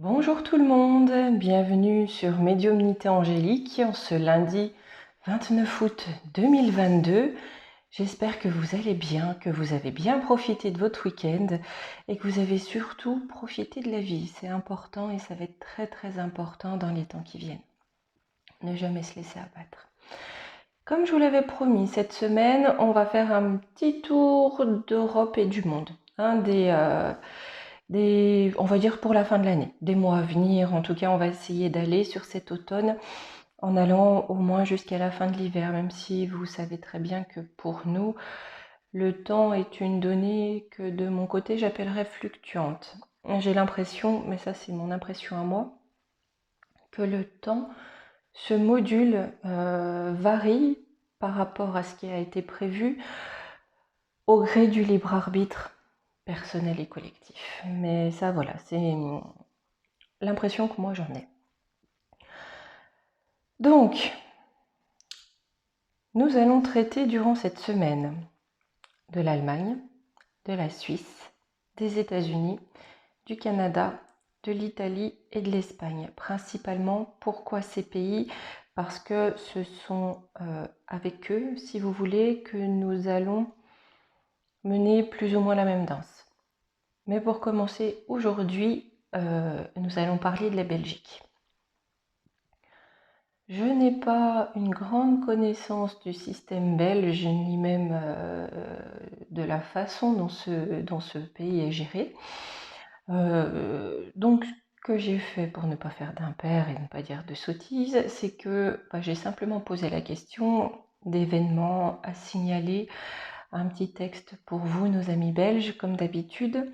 Bonjour tout le monde, bienvenue sur Médiumnité Angélique en ce lundi 29 août 2022. J'espère que vous allez bien, que vous avez bien profité de votre week-end et que vous avez surtout profité de la vie. C'est important et ça va être très important dans les temps qui viennent. Ne jamais se laisser abattre. Comme je vous l'avais promis, cette semaine, on va faire un petit tour d'Europe et du monde. On va dire pour la fin de l'année, des mois à venir. En tout cas, on va essayer d'aller sur cet automne en allant au moins jusqu'à la fin de l'hiver, même si vous savez très bien que pour nous, le temps est une donnée que de mon côté, j'appellerais fluctuante. J'ai l'impression, mais ça c'est mon impression à moi, que le temps se module, varie par rapport à ce qui a été prévu au gré du libre arbitre personnel et collectif. Mais ça, voilà, c'est l'impression que moi j'en ai. Donc, nous allons traiter durant cette semaine de l'Allemagne, de la Suisse, des États-Unis, du Canada, de l'Italie et de l'Espagne. Principalement, pourquoi ces pays? Parce que ce sont avec eux, si vous voulez, que nous allons mener plus ou moins la même danse. Mais pour commencer, aujourd'hui, nous allons parler de la Belgique. Je n'ai pas une grande connaissance du système belge, ni même de la façon dont ce pays est géré. Donc, ce que j'ai fait pour ne pas faire d'impair et ne pas dire de sottises, c'est que j'ai simplement posé la question d'événements à signaler, un petit texte pour vous, nos amis belges, comme d'habitude.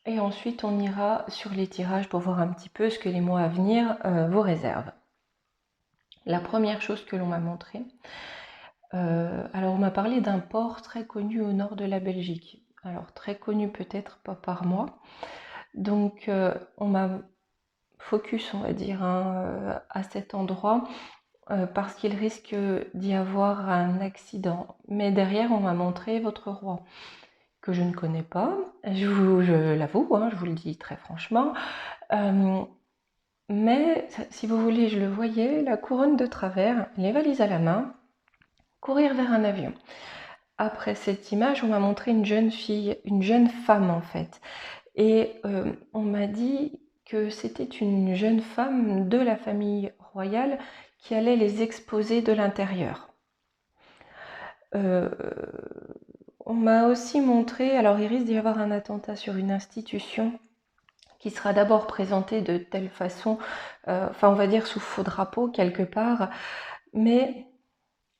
Et ensuite, on ira sur les tirages pour voir un petit peu ce que les mois à venir vous réservent. La première chose que l'on m'a montrée, alors on m'a parlé d'un port très connu au nord de la Belgique. Alors très connu peut-être pas par moi. Donc on m'a focus, on va dire, à cet endroit parce qu'il risque d'y avoir un accident. Mais derrière, on m'a montré votre roi, que je ne connais pas, je l'avoue, je vous le dis très franchement. Mais si vous voulez, je le voyais, la couronne de travers, les valises à la main, courir vers un avion. Après cette image, on m'a montré une jeune fille, une jeune femme en fait. Et on m'a dit que c'était une jeune femme de la famille royale qui allait les exposer de l'intérieur. On m'a aussi montré, alors il risque d'y avoir un attentat sur une institution qui sera d'abord présenté de telle façon, on va dire sous faux drapeau quelque part, mais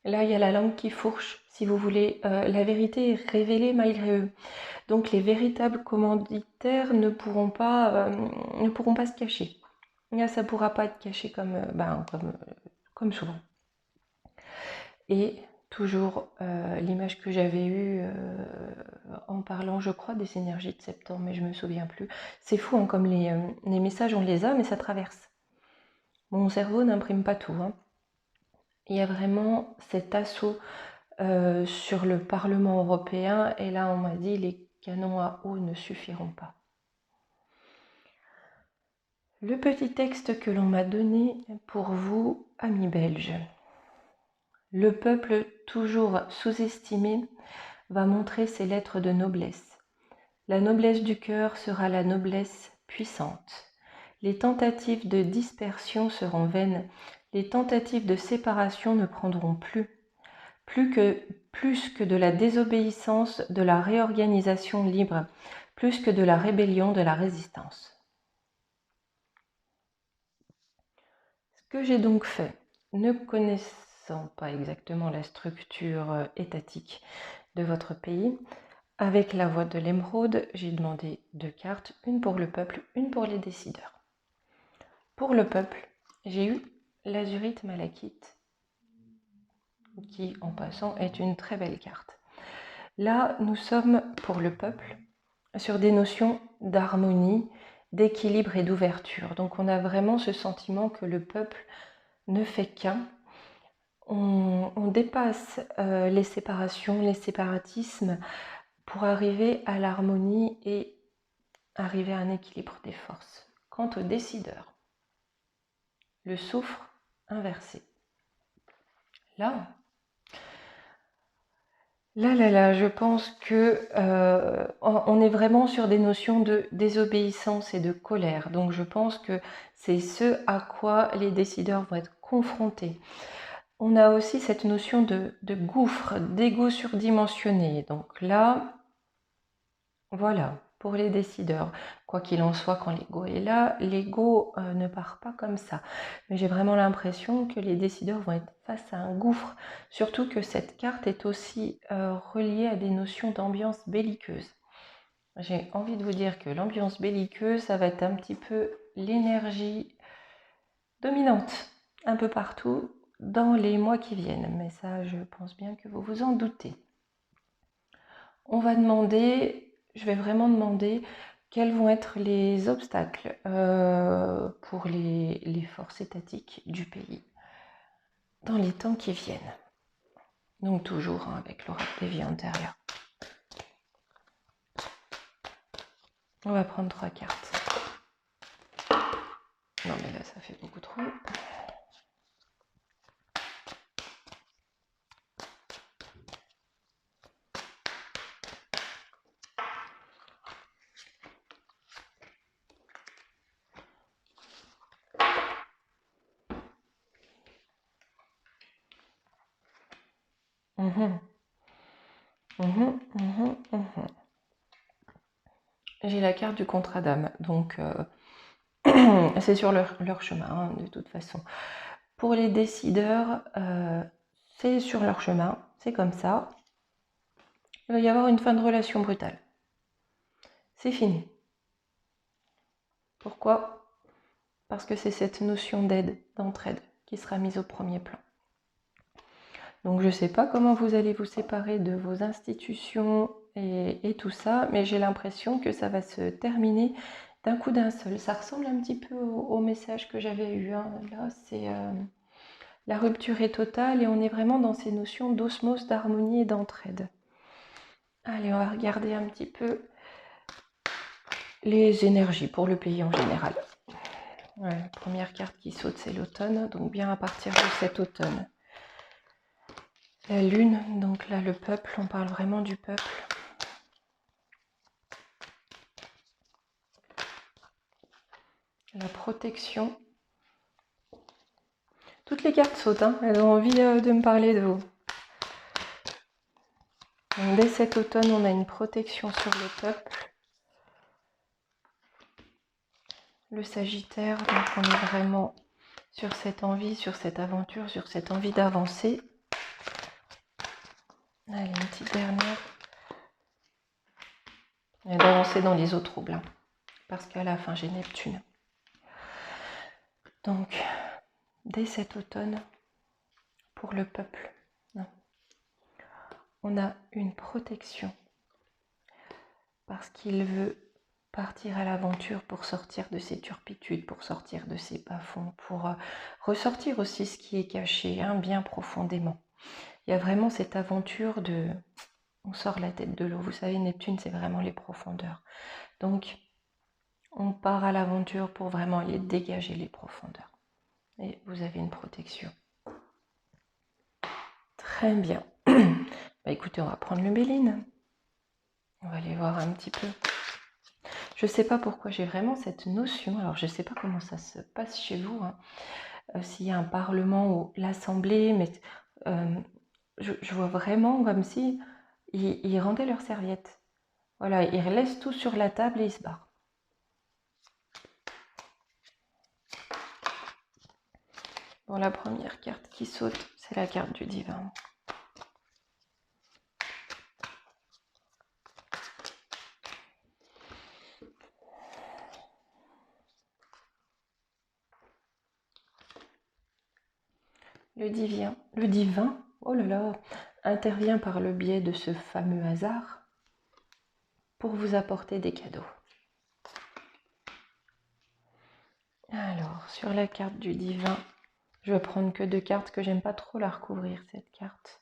là il y a la langue qui fourche, si vous voulez, la vérité est révélée malgré eux. Donc les véritables commanditaires ne pourront pas se cacher. Là, ça ne pourra pas être caché comme souvent. Et toujours l'image que j'avais eue en parlant, je crois, des énergies de septembre, mais je ne me souviens plus. C'est fou, comme les messages, on les a, mais ça traverse. Mon cerveau n'imprime pas tout. Il y a vraiment cet assaut sur le Parlement européen, et là, on m'a dit, les canons à eau ne suffiront pas. Le petit texte que l'on m'a donné pour vous, amis belges. Le peuple, toujours sous-estimé, va montrer ses lettres de noblesse. La noblesse du cœur sera la noblesse puissante. Les tentatives de dispersion seront vaines. Les tentatives de séparation ne prendront plus que de la désobéissance, de la réorganisation libre, plus que de la rébellion, de la résistance. Ce que j'ai donc fait, ne connaissant pas exactement la structure étatique de votre pays, avec la voix de l'émeraude, j'ai demandé 2 cartes, une pour le peuple, une pour les décideurs. Pour le peuple, j'ai eu l'azurite malachite, qui en passant est une très belle carte. Là, nous sommes pour le peuple sur des notions d'harmonie, d'équilibre et d'ouverture. Donc on a vraiment ce sentiment que le peuple ne fait qu'un. On dépasse les séparations, les séparatismes pour arriver à l'harmonie et arriver à un équilibre des forces. quant aux décideurs. Le soufre inversé. Là, je pense que on est vraiment sur des notions de désobéissance et de colère. Donc je pense que c'est ce à quoi les décideurs vont être confrontés. On a aussi cette notion de gouffre, d'ego surdimensionné. Donc là, voilà, pour les décideurs. Quoi qu'il en soit, quand l'ego est là, l'ego ne part pas comme ça. Mais j'ai vraiment l'impression que les décideurs vont être face à un gouffre. Surtout que cette carte est aussi reliée à des notions d'ambiance belliqueuse. J'ai envie de vous dire que l'ambiance belliqueuse, ça va être un petit peu l'énergie dominante un peu partout dans les mois qui viennent. Mais ça, je pense bien que vous vous en doutez. On va demander, je vais vraiment demander quels vont être les obstacles pour les forces étatiques du pays dans les temps qui viennent. Donc toujours avec l'oracle des vies antérieures. On va prendre 3 cartes. Non mais là ça fait beaucoup trop. J'ai la carte du contrat d'âme, donc c'est sur leur chemin de toute façon. Pour les décideurs, c'est sur leur chemin, c'est comme ça. Il va y avoir une fin de relation brutale. C'est fini. Pourquoi? Parce que c'est cette notion d'aide, d'entraide, qui sera mise au premier plan. Donc je ne sais pas comment vous allez vous séparer de vos institutions et tout ça, mais j'ai l'impression que ça va se terminer d'un coup d'un seul. Ça ressemble un petit peu au message que j'avais eu. Là, c'est la rupture est totale et on est vraiment dans ces notions d'osmose, d'harmonie et d'entraide. Allez, on va regarder un petit peu les énergies pour le pays en général. Ouais, la première carte qui saute, c'est l'automne, donc bien à partir de cet automne. La lune, donc là le peuple, on parle vraiment du peuple. La protection. Toutes les cartes sautent, elles ont envie de me parler de vous. Donc, dès cet automne, on a une protection sur le peuple. Le Sagittaire, donc on est vraiment sur cette envie, sur cette aventure, sur cette envie d'avancer. Allez, une petite dernière. Et d'avancer dans les eaux troubles, parce qu'à la fin, j'ai Neptune. Donc, dès cet automne, pour le peuple, on a une protection, parce qu'il veut partir à l'aventure pour sortir de ses turpitudes, pour sortir de ses bas-fonds, pour ressortir aussi ce qui est caché, bien profondément. Il y a vraiment cette aventure de... On sort la tête de l'eau. Vous savez, Neptune, c'est vraiment les profondeurs. Donc, on part à l'aventure pour vraiment aller dégager les profondeurs. Et vous avez une protection. Très bien. Bah, écoutez, on va prendre le Béline. On va aller voir un petit peu. Je ne sais pas pourquoi j'ai vraiment cette notion. Alors, je ne sais pas comment ça se passe chez vous. S'il y a un parlement ou l'assemblée, mais je vois vraiment comme si ils rendaient leurs serviettes. Voilà, ils laissent tout sur la table et ils se barrent. Bon, la première carte qui saute, c'est la carte du divin. Le divin, oh là là, intervient par le biais de ce fameux hasard pour vous apporter des cadeaux. Alors, sur la carte du divin, je vais prendre que 2 cartes, que j'aime pas trop la recouvrir, cette carte.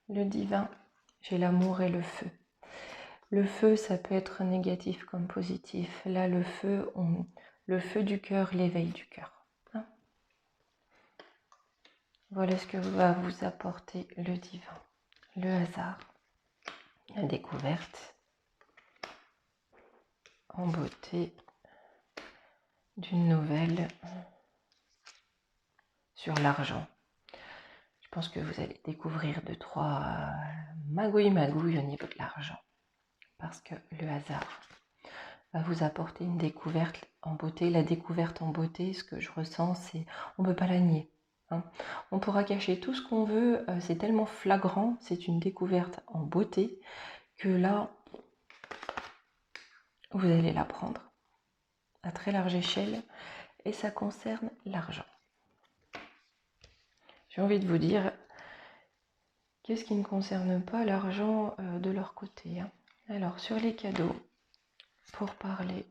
Le divin, j'ai l'amour et le feu. Le feu, ça peut être négatif comme positif. Là, le feu du cœur, l'éveil du cœur. Hein. Voilà ce que va vous apporter le divin, le hasard, la découverte en beauté d'une nouvelle sur l'argent. Je pense que vous allez découvrir 2-3 magouilles au niveau de l'argent. Parce que le hasard va vous apporter une découverte en beauté. La découverte en beauté, ce que je ressens, c'est on ne peut pas la nier. Hein. On pourra cacher tout ce qu'on veut, c'est tellement flagrant, c'est une découverte en beauté, que là, vous allez la prendre à très large échelle, et ça concerne l'argent. J'ai envie de vous dire, qu'est-ce qui ne concerne pas l'argent de leur côté, hein. Alors, sur les cadeaux, pour parler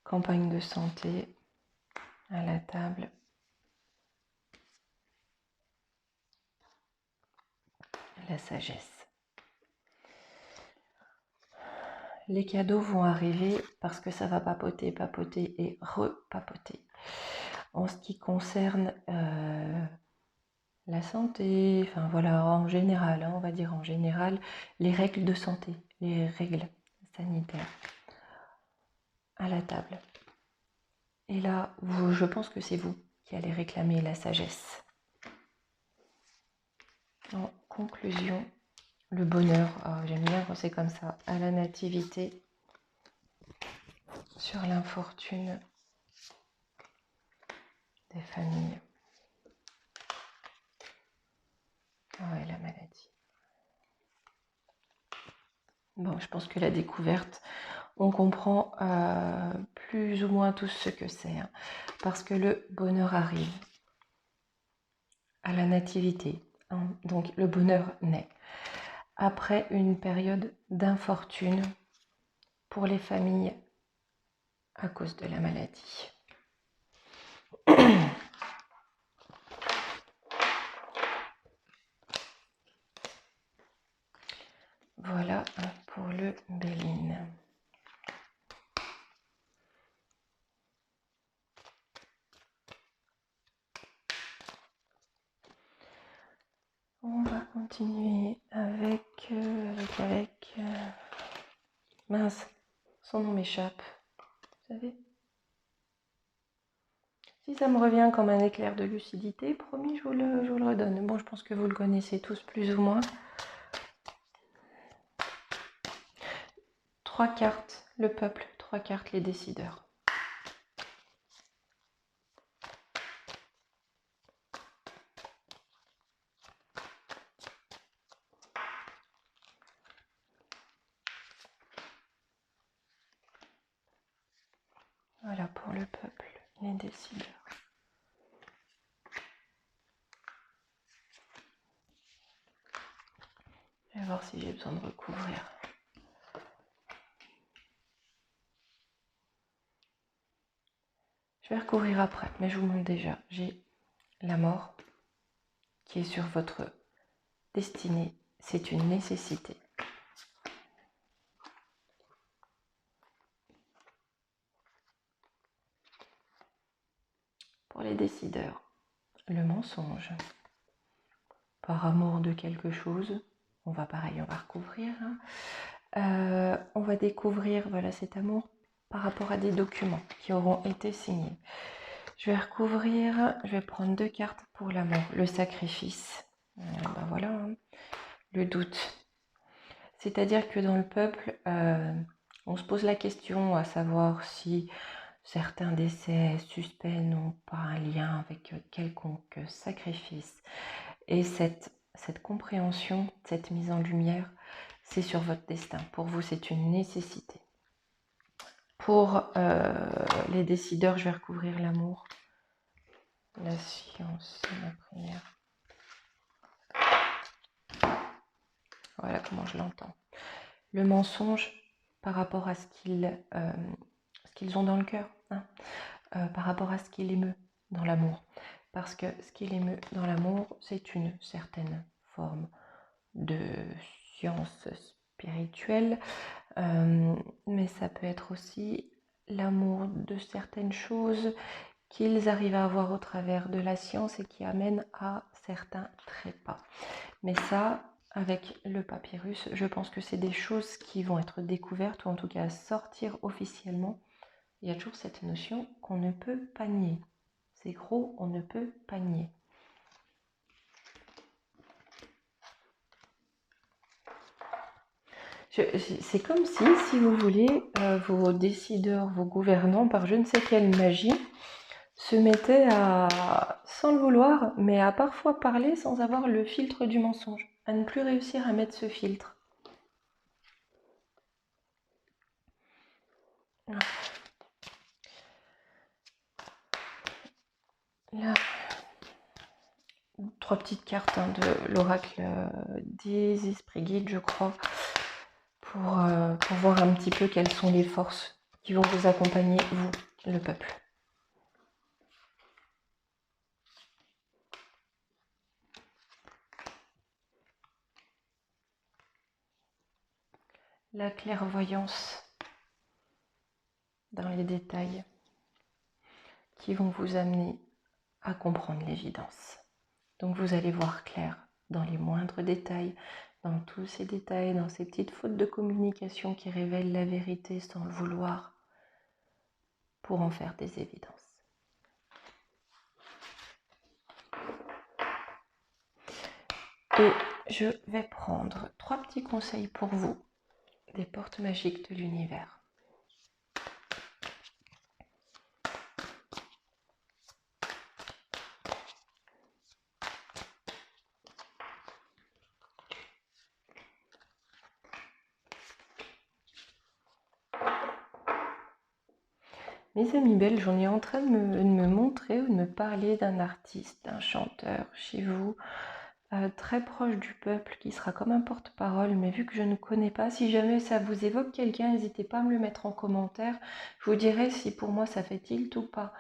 campagne de santé, à la table, la sagesse. Les cadeaux vont arriver parce que ça va papoter et repapoter. En ce qui concerne la santé, enfin voilà, en général, hein, on va dire en général, les règles de santé, les règles sanitaires à la table. Et là, je pense que c'est vous qui allez réclamer la sagesse. En conclusion, le bonheur, j'aime bien quand c'est comme ça, à la nativité, sur l'infortune des familles. Ouais, la maladie. Bon, je pense que la découverte, on comprend plus ou moins tous ce que c'est, hein, parce que le bonheur arrive à la nativité, hein, donc le bonheur naît après une période d'infortune pour les familles à cause de la maladie. Voilà pour le Béline. On va continuer avec mince, son nom m'échappe, vous savez. Si ça me revient comme un éclair de lucidité, promis, je vous le redonne. Bon, je pense que vous le connaissez tous plus ou moins. 3 cartes, le peuple, 3 cartes, les décideurs. Voilà pour le peuple, les décideurs. Je vais voir si j'ai besoin de recouvrir. Je vais recouvrir après, mais je vous montre déjà. J'ai la mort qui est sur votre destinée. C'est une nécessité. Pour les décideurs, le mensonge. Par amour de quelque chose, on va recouvrir. Hein. On va découvrir voilà, cet amour par rapport à des documents qui auront été signés. Je vais recouvrir, je vais prendre 2 cartes pour l'amour. Le sacrifice, ben voilà, hein. Le doute. C'est-à-dire que dans le peuple, on se pose la question à savoir si certains décès suspects n'ont pas un lien avec quelconque sacrifice. Et cette compréhension, cette mise en lumière, c'est sur votre destin. Pour vous, c'est une nécessité. Pour les décideurs, je vais recouvrir l'amour, la science, la prière. Voilà comment je l'entends. Le mensonge par rapport à ce qu'ils ont dans le cœur, hein, par rapport à ce qui l'émeut dans l'amour. Parce que ce qui l'émeut dans l'amour, c'est une certaine forme de science spirituelle, mais ça peut être aussi l'amour de certaines choses qu'ils arrivent à avoir au travers de la science et qui amènent à certains trépas. Mais ça, avec le papyrus, je pense que c'est des choses qui vont être découvertes ou en tout cas sortir officiellement. Il y a toujours cette notion qu'on ne peut pas nier. C'est gros, on ne peut pas nier. C'est comme si vous voulez, vos décideurs, vos gouvernants, par je ne sais quelle magie, se mettaient à, sans le vouloir, mais à parfois parler sans avoir le filtre du mensonge, à ne plus réussir à mettre ce filtre. Là, 3 petites cartes de l'oracle des esprits guides, je crois, pour voir un petit peu quelles sont les forces qui vont vous accompagner, vous, le peuple. La clairvoyance dans les détails qui vont vous amener à comprendre l'évidence. Donc vous allez voir clair dans les moindres détails, dans tous ces détails, dans ces petites fautes de communication qui révèlent la vérité sans le vouloir, pour en faire des évidences. Et je vais prendre 3 petits conseils pour vous, des portes magiques de l'univers. Mes amis belges, on est en train de me montrer ou de me parler d'un artiste, d'un chanteur chez vous, très proche du peuple, qui sera comme un porte-parole, mais vu que je ne connais pas, si jamais ça vous évoque quelqu'un, n'hésitez pas à me le mettre en commentaire. Je vous dirai si pour moi ça fait tilt ou pas.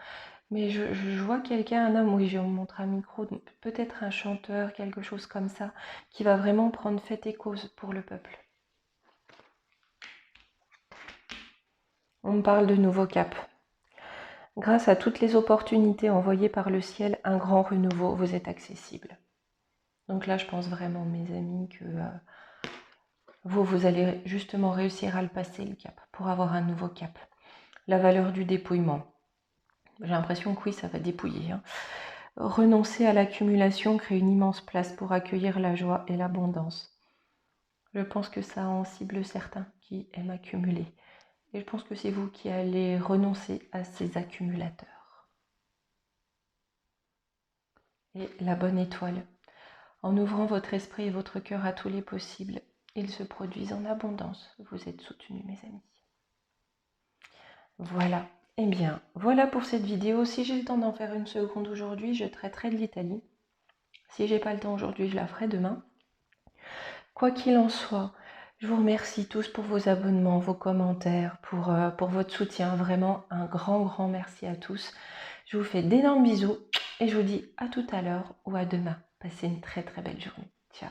Mais je vois quelqu'un, un homme, oui, je vais vous montrer un micro, peut-être un chanteur, quelque chose comme ça, qui va vraiment prendre fait et cause pour le peuple. On me parle de nouveau cap. Grâce à toutes les opportunités envoyées par le ciel, un grand renouveau vous est accessible. Donc là, je pense vraiment, mes amis, que vous allez justement réussir à le passer, le cap, pour avoir un nouveau cap. La valeur du dépouillement. J'ai l'impression que oui, ça va dépouiller. Renoncer à l'accumulation crée une immense place pour accueillir la joie et l'abondance. Je pense que ça en cible certains qui aiment accumuler. Et je pense que c'est vous qui allez renoncer à ces accumulateurs. Et la bonne étoile. En ouvrant votre esprit et votre cœur à tous les possibles, ils se produisent en abondance. Vous êtes soutenus, mes amis. Voilà. Eh bien, voilà pour cette vidéo. Si j'ai le temps d'en faire une seconde aujourd'hui, je traiterai de l'Italie. Si j'ai pas le temps aujourd'hui, je la ferai demain. Quoi qu'il en soit, je vous remercie tous pour vos abonnements, vos commentaires, pour votre soutien. Vraiment, un grand merci à tous. Je vous fais d'énormes bisous et je vous dis à tout à l'heure ou à demain. Passez une très belle journée. Ciao.